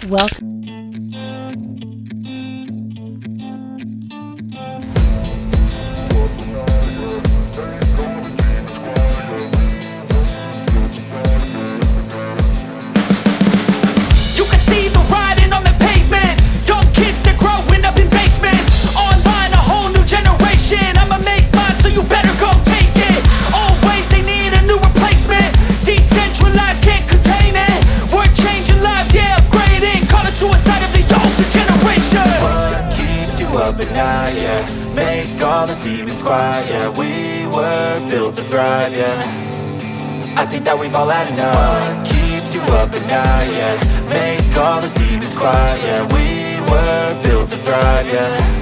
Welcome. You can see the writing on the pavement. Young kids, they're growing up in basements. Online, a whole new generation. I'ma make mine, so you better go take it. Always, they need a new replacement. Decentralized, can't contain it. We're changing lives, yeah, upgrading. Call it suicide of the older generation. What keeps you up at night, yeah? Make all the demons quiet, yeah. We were built to thrive, yeah. I think that we've all had enough. What keeps you up at night, yeah? Make all the demons quiet, yeah. We were built to thrive, yeah.